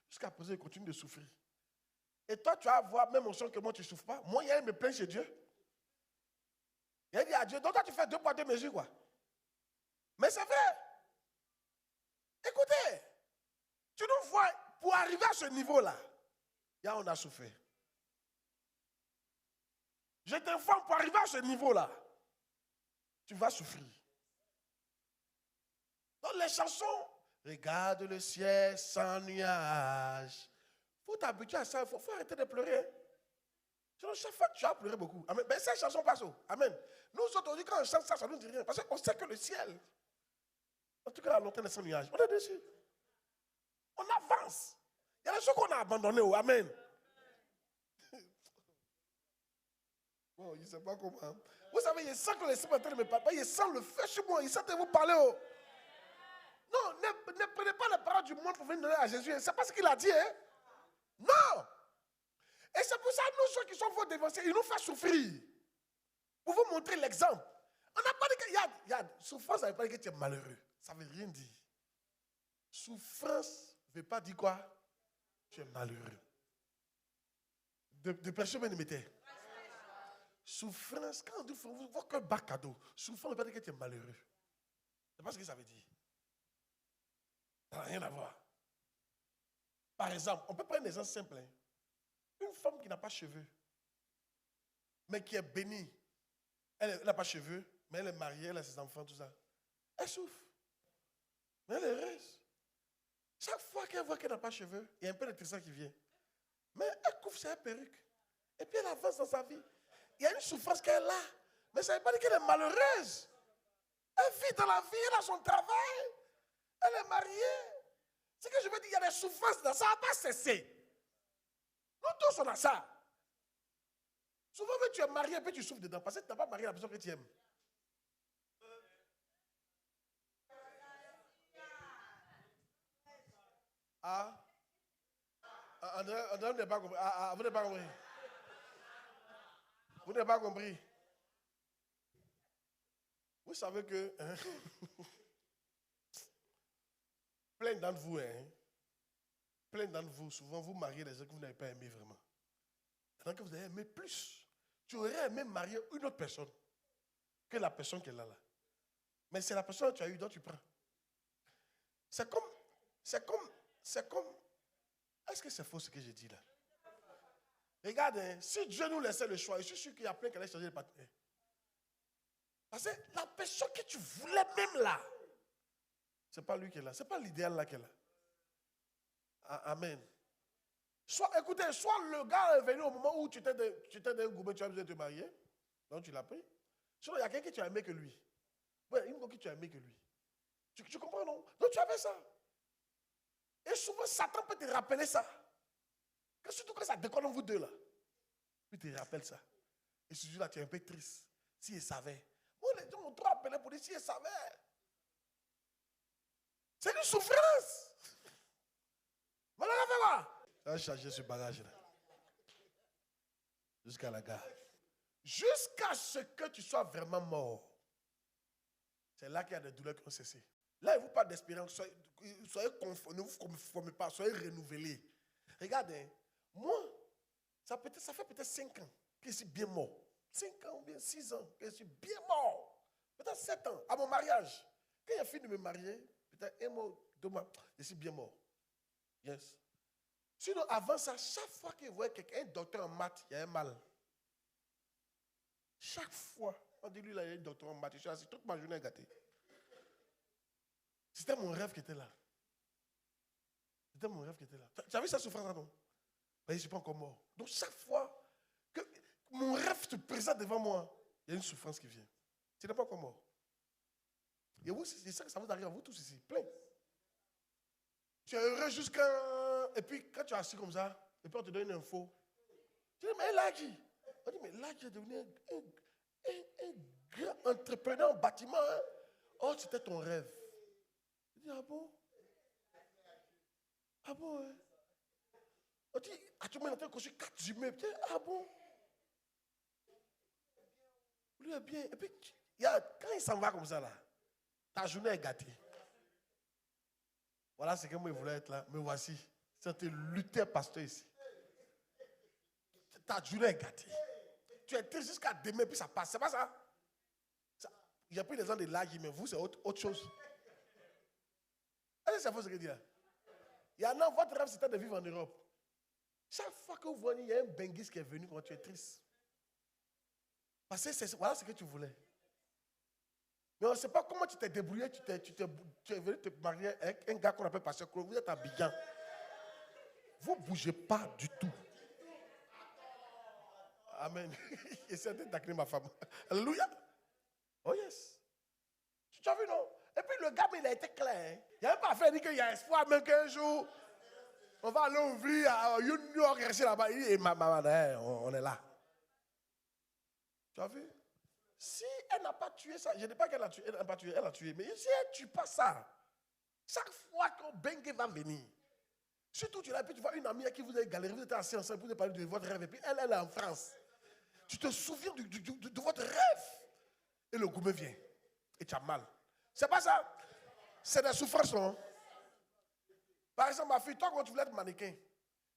Jusqu'à présent, je continue de souffrir. Et toi, tu vas avoir même mention que moi, tu ne souffres pas. Moi, il y a me plaint chez Dieu. Il a dit à Dieu, donc toi, tu fais 2 poids 2 mesures, quoi. Mais c'est vrai. Écoutez, tu nous vois, pour arriver à ce niveau-là, on a souffert. Je t'informe, pour arriver à ce niveau-là, tu vas souffrir. Dans les chansons, regarde le ciel sans nuage. Il faut t'habituer à ça, il faut arrêter de pleurer. Sinon, chaque fois, tu vas pleurer beaucoup. Amen. Ben, ces chansons passent. Amen. Nous autres, on dit quand on chante ça, ça ne nous dit rien. Parce qu'on sait que le ciel, en tout cas, la montagne est sans nuage. On est dessus. On avance. Il y a des choses qu'on a abandonnées. Oh. Amen. Bon, je ne sais pas comment. Vous savez, il sent que l'esprit est en train de me parler. Il sent le feu chez moi. Il sent de vous parler. Oh. Non, ne prenez pas les paroles du monde pour venir donner à Jésus. C'est pas ce qu'il a dit. Hein? Non. Et c'est pour ça que nous, ceux qui sont vos dévancés, ils nous font souffrir. Pour vous montrer l'exemple. On n'a pas dit que... Regarde, souffrance, ça ne veut pas dire que tu es malheureux. Ça ne veut rien dire. Souffrance ne veut pas dire quoi? Tu es malheureux. De personne me mettait. Souffrance, quand on dit vous voyez qu'un bas cadeau, souffrance ne veut pas dire que tu es malheureux. C'est pas ce que ça veut dire. Ça n'a rien à voir. Par exemple, on peut prendre un exemple simple. Hein. Une femme qui n'a pas de cheveux, mais qui est bénie, elle n'a pas de cheveux, mais elle est mariée, elle a ses enfants, tout ça. Elle souffre. Mais elle est heureuse. Chaque fois qu'elle voit qu'elle n'a pas de cheveux, il y a un peu de tristesse qui vient. Mais elle couvre sa perruque. Et puis elle avance dans sa vie. Il y a une souffrance qu'elle a. Mais ça ne veut pas dire qu'elle est malheureuse. Elle vit dans la vie, elle a son travail. Elle est mariée. Ce que je veux dire, il y a des souffrances dans ça, ça ne va pas cesser. Nous tous, on a ça. Souvent, tu es marié et puis tu souffres dedans. Parce que tu n'as pas marié la personne que tu aimes. Ah, André, vous n'avez pas compris. Vous n'avez pas compris. Vous n'avez pas compris. Vous savez que hein, plein d'entre vous, plein d'entre vous, souvent vous mariez des gens que vous n'avez pas aimé vraiment. Pendant que vous avez aimé plus. Tu aurais aimé marier une autre personne que la personne qui est là. Mais c'est la personne que tu as eue dont tu prends. C'est comme. Est-ce que c'est faux ce que j'ai dit là? Regarde, hein, si Dieu nous laissait le choix, je suis sûr qu'il y a plein qui allaient changer de partenaire. Parce que la personne que tu voulais même là, c'est pas lui qui est là, c'est pas l'idéal là qui est là. Amen. Écoutez, soit le gars est venu au moment où tu étais dans un groupe, tu as besoin de te marier, donc tu l'as pris. Soit il y a quelqu'un qui tu as aimé que lui. Ouais, une fois que tu as aimé que lui. Tu comprends, non? Donc tu avais ça. Et souvent, Satan peut te rappeler ça. Surtout quand ça déconne vous deux là. Il te rappelle ça. Et ce jour-là, tu es un peu triste. Si il savait. Oh, les gens m'ont trop appelé pour dire si il savait. C'est une souffrance. Voilà, fais quoi? Ça va changer ce bagage là. Jusqu'à la gare. Jusqu'à ce que tu sois vraiment mort. C'est là qu'il y a des douleurs qui ont cessé. Là, il ne vous parle d'espérance. Soyez conformés, ne vous conformez pas, soyez renouvelés. Regardez, moi, ça fait peut-être 5 ans que je suis bien mort. 5 ans ou bien 6 ans que je suis bien mort. Peut-être 7 ans, à mon mariage. Quand j'ai fini de me marier, peut-être 1 mois, 2 mois, je suis bien mort. Yes. Sinon, avant ça, chaque fois que je voyais quelqu'un, un docteur en maths, il y a un mal. Chaque fois, on dit lui, là, il y a un docteur en maths. Je suis assis, toute ma journée gâtée. C'était mon rêve qui était là. C'était mon rêve qui était là. Tu as vu sa souffrance, non? Mais je ne suis pas encore mort. Donc, chaque fois que mon rêve se présente devant moi, il y a une souffrance qui vient. Tu n'es pas encore mort. Et vous, c'est ça que ça vous arrive à vous tous ici, plein. Tu es heureux jusqu'à... Et puis, quand tu es assis comme ça, et puis on te donne une info. Tu dis, mais Lagi. On dit, mais Lagi est devenu un grand entrepreneur en bâtiment. Hein? Oh, c'était ton rêve. Je dis, ah bon? Ah bon, hein? On dit, as-tu maintenant construit 4 immeubles? Ah bon? Lui est bien. Et puis, quand il s'en va comme ça, là, ta journée est gâtée. Voilà ce que moi, je voulais être là. Mais voici, c'est un lutteur pasteur ici. Ta journée est gâtée. Tu es triste jusqu'à demain, puis ça passe. C'est pas ça? Il y a pris des gens de l'âge, mais vous, c'est autre chose. Est-ce que c'est faux ce que je dis là? Il y en a, votre rêve, c'était de vivre en Europe. Chaque fois que vous voyez, il y a un benguiste qui est venu quand tu es triste. Parce que voilà ce que tu voulais. Mais on ne sait pas comment tu t'es débrouillé, tu es venu te marier avec un gars qu'on appelle Pasteur Claude. Vous êtes à Abidjan. Vous ne bougez pas du tout. Amen. J'essaie de tacler ma femme. Alléluia. Oh yes. Tu as vu, non? Et puis le gars, il a été clair. Il n'a pas fait dire qu'il y a espoir, même qu'un jour, on va aller ouvrir à New York, rester là-bas. Il dit, maman, on est là. Tu as vu? Si elle n'a pas tué ça, je ne dis pas qu'elle a tué, elle n'a pas tué, elle a tué. Mais si elle ne tue pas ça, chaque fois qu'un bengue va venir, surtout tu l'as, puis tu vois une amie à qui vous avez galéré, vous êtes assis ensemble, vous avez parlé de votre rêve, et puis elle est en France. Tu te souviens de votre rêve. Et le gourmet vient. Et tu as mal. C'est pas ça. C'est des souffrances, non? Par exemple, ma fille, toi, quand tu voulais être mannequin,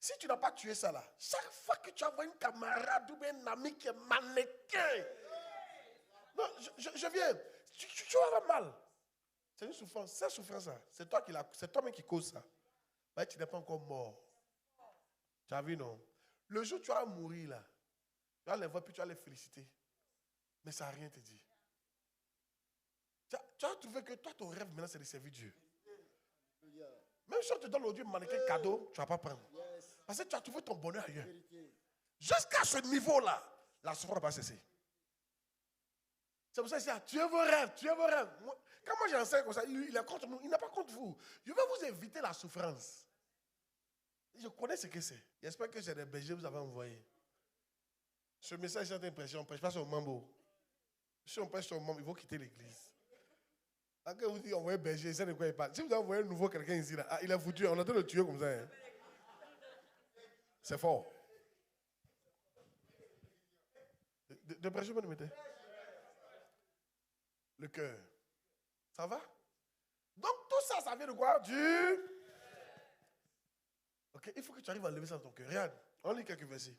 Si tu n'as pas tué ça là, chaque fois que tu vois une camarade ou bien un ami qui est mannequin, non, je viens, tu auras mal. C'est une souffrance. Cette souffrance-là, c'est toi-même qui cause ça. Mais tu n'es pas encore mort. Tu as vu, non? Le jour où tu vas mourir là, tu vas les voir puis tu vas les féliciter. Mais ça n'a rien te dit. Tu as trouvé que toi, ton rêve maintenant, c'est de servir Dieu. Même si on te donne aujourd'hui un mannequin cadeau, tu ne vas pas prendre. Parce que tu as trouvé ton bonheur ailleurs. Jusqu'à ce niveau-là, la souffrance n'a pas cessé. C'est pour ça qu'il dit, tuez vos rêves, tuez vos rêves. Quand moi j'enseigne comme ça, il est contre nous, il n'est pas contre vous. Je vais vous éviter la souffrance. Je connais ce que c'est. J'espère que c'est des bergers que vous avez envoyés. Ce message est impression, on ne prêche pas sur le mambo. Si on prêche sur le mambo, il faut quitter l'église. Quand vous dites envoyer berger, c'est de quoi il parle. Si vous envoyez un nouveau quelqu'un ici, là, il est foutu, on a de le tuer comme ça. Hein. C'est fort. De prêcher, vous me mettez. Le cœur. Ça va? Donc tout ça, ça vient de quoi? Ok, il faut que tu arrives à lever ça dans ton cœur. Regarde, on lit quelques versets.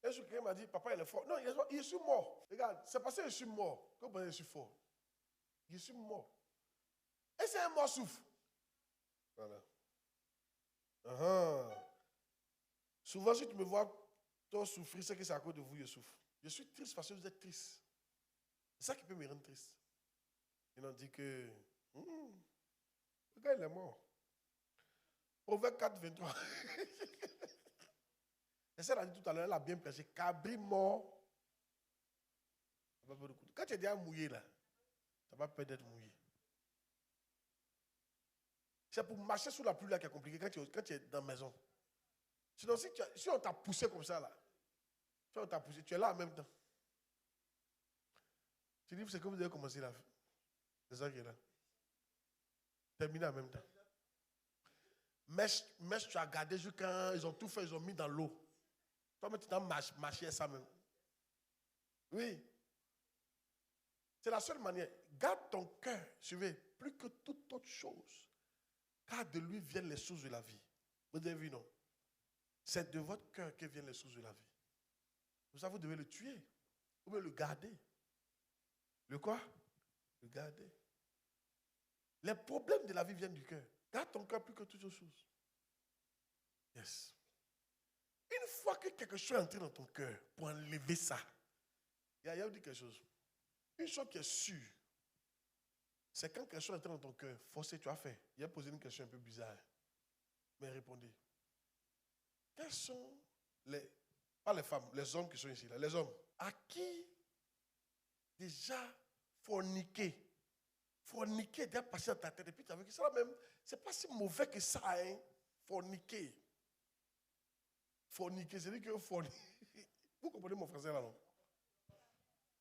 Un jour, quelqu'un m'a dit, papa, il est fort. Non, il est sur mort. Regarde, c'est parce que je suis mort que vous pensez que je suis fort. Je suis mort. Et c'est un mort souffre. Voilà. Souvent, si tu me vois toi souffrir, c'est que c'est à cause de vous que je souffre. Je suis triste parce que vous êtes triste. C'est ça qui peut me rendre triste. Ils ont dit que le gars, il est mort. Proverbe 4, 23. Et ça, elle a dit tout à l'heure, elle a bien prêché. Cabri mort. Quand tu es déjà mouillé là, ça va peut-être être mouillé. C'est pour marcher sous la pluie là qui est compliqué quand tu es dans la maison. Sinon, si on t'a poussé comme ça là, si on t'a poussé, tu es là en même temps. Tu dis, c'est que vous avez commencé là. C'est ça qui est là. Terminé en même temps. Mèche, tu as gardé jusqu'à ils ont tout fait, ils ont mis dans l'eau. Toi-même, tu t'as marché ça même. Oui. C'est la seule manière. Garde ton cœur, suivez, plus que toute autre chose. Car de lui viennent les sources de la vie. Vous avez vu, non? C'est de votre cœur que viennent les sources de la vie. Pour ça, vous devez le tuer. Vous devez le garder. Le quoi? Le garder. Les problèmes de la vie viennent du cœur. Garde ton cœur plus que toutes autres choses. Yes. Une fois que quelque chose est entré dans ton cœur, pour enlever ça, il y a dit quelque chose. Une chose qui est sûre, c'est quand quelque chose est entré dans ton cœur, forcé, tu as fait. Il a posé une question un peu bizarre. Mais répondez. Quels sont pas les femmes, les hommes qui sont ici, là, les hommes, à qui déjà forniquer, déjà passé dans ta tête, et puis tu as vu que ça même, c'est pas si mauvais que ça, hein, forniquer. Forniquer, c'est-à-dire que vous comprenez mon français là, non?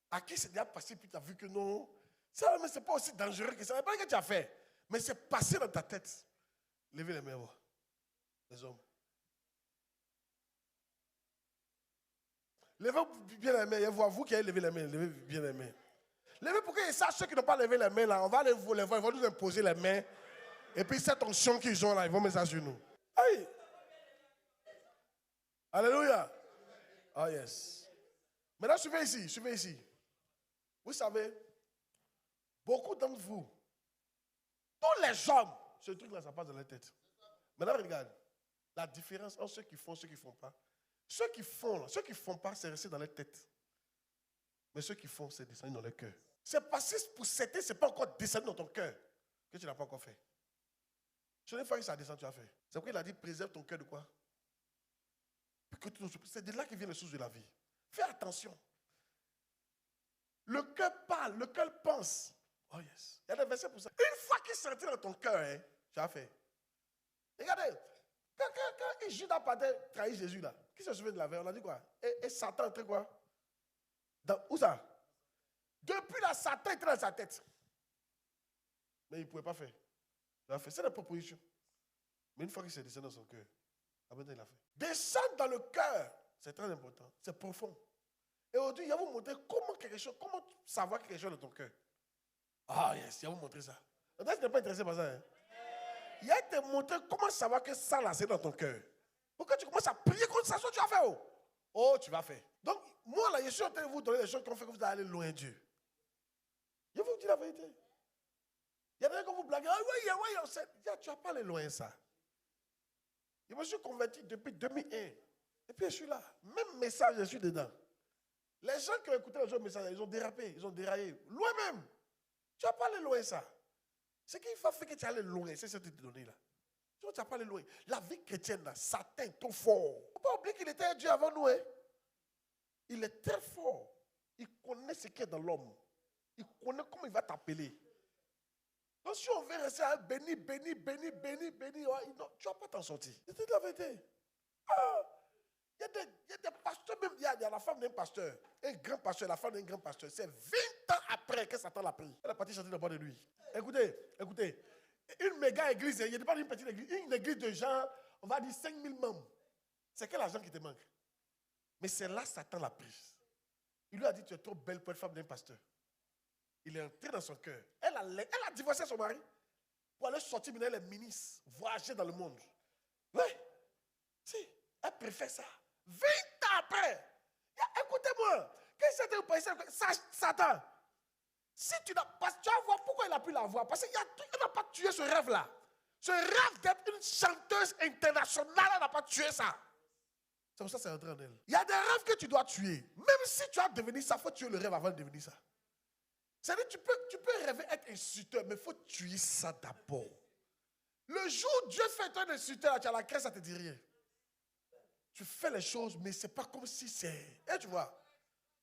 À qui c'est déjà passé, puis tu as vu que non, ça même, c'est pas aussi dangereux que ça. C'est pas ce que tu as fait, mais c'est passé dans ta tête. Levez les mains, voir. Les hommes. Levez bien les mains, et voir vous qui avez levé les mains, levez bien les mains. Levez pour qu'ils sachent ceux qui n'ont pas levé les mains là, on va les voir, ils vont nous imposer les mains. Et puis cette onction qu'ils ont là, ils vont mettre ça sur nous. Aïe! Alléluia! Ah yes. Maintenant, suivez ici. Vous savez, beaucoup d'entre vous, tous les hommes, ce truc-là, ça passe dans la tête. Maintenant, regarde, la différence entre ceux qui font et ceux qui ne font pas. Ceux qui font pas, c'est resté dans leur tête. Mais ceux qui font, c'est descendu dans leur cœur. C'est passé pour certains, ce n'est pas encore descendu dans ton cœur que tu n'as pas encore fait. Chaque fois que ça descend, tu as fait. C'est pourquoi il a dit, préserve ton cœur de quoi? C'est de là que viennent les sources de la vie. Fais attention. Le cœur parle, le cœur pense. Oh yes. Il y a des versets pour ça. Une fois qu'il s'est entré dans ton cœur, hein, tu as fait. Regardez, quand Judas partait trahir Jésus là, qui se souvient de la veille? On a dit quoi? Et Satan entrait quoi? Où ça? Depuis là, Satan était dans sa tête. Mais il ne pouvait pas faire. Il a fait. C'est la proposition. Mais une fois qu'il s'est descendu dans son cœur, il a fait. Descendre dans le cœur, c'est très important. C'est profond. Et aujourd'hui, il va vous montrer comment savoir quelque chose dans ton cœur. Ah yes, il va vous montrer ça. Tu n'es pas intéressé par ça. Hein? Il a été montré comment savoir que ça là, c'est dans ton cœur. Pour que tu commences à prier contre ça, tu vas faire. Oh, tu vas faire. Donc, moi là, je suis en train de vous donner des choses qui ont fait que vous allez loin de Dieu. Je vous dis la vérité. Il y a des gens qui vous blaguent. Ah oui, tu vas pas aller loin ça. Je me suis converti depuis 2001. Et puis je suis là. Même message, je suis dedans. Les gens qui ont écouté le message, ils ont dérapé, ils ont déraillé. Loin même. Tu vas pas aller loin ça. Ce qu'il faut faire que tu ailles loin, c'est ce que tu te donnes là. Tu vas pas aller loin. La vie chrétienne là, Satan est trop fort. Il ne faut pas oublier qu'il était un Dieu avant nous. Hein. Il est très fort. Il connaît ce qu'il y a dans l'homme. Il connaît comment il va t'appeler. Donc si on veut rester béni, non, tu ne vas pas t'en sortir. C'est la vérité. Il y a des pasteurs, même il y a la femme d'un pasteur, un grand pasteur, la femme d'un grand pasteur. C'est 20 ans après que Satan l'a pris. Elle est partie chanter d'abord de lui. Écoutez. Une méga église, il n'y a pas une petite église, une église de gens, on va dire 5000 membres. C'est quel argent qui te manque? Mais c'est là Satan l'a prise. Il lui a dit, tu es trop belle pour être femme d'un pasteur. Il est entré dans son cœur. Elle a divorcé son mari pour aller sortir, mais elle est ministre, voyager dans le monde. Oui. Si, elle préfère ça. 20 ans après. Écoutez-moi. Qu'est-ce que vous pensez? Satan. Si tu n'as pas, tu vas voir pourquoi il a pu la voir. Parce qu'il n'a pas tué ce rêve-là. Ce rêve d'être une chanteuse internationale, elle n'a pas tué ça. C'est pour ça que c'est entré en elle. Il y a des rêves que tu dois tuer. Même si tu as devenu ça, il faut tuer le rêve avant de devenir ça. C'est-à-dire tu peux rêver être insulteur, mais il faut tuer ça d'abord. Le jour où Dieu fait un insulteur, tu as la crainte, ça ne te dit rien. Tu fais les choses, mais ce n'est pas comme si c'est... tu vois.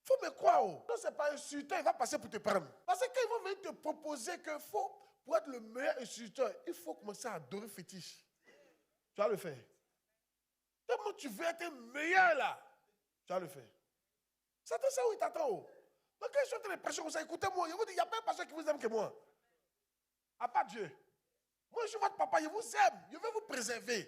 Il faut me croire. Non, ce n'est pas un insulteur, il va passer pour te prendre. Parce que quand ils vont venir te proposer que pour être le meilleur insulteur, il faut commencer à adorer fétiche. Tu vas le faire. Tellement tu veux être meilleur là, tu vas le faire. Satan, c'est où il t'attend. Donc quand je suis en train de prêcher comme ça, écoutez-moi, je vous dis, il n'y a pas un pasteur qui vous aime que moi. À part Dieu. Moi, je suis votre papa, je vous aime, je veux vous préserver.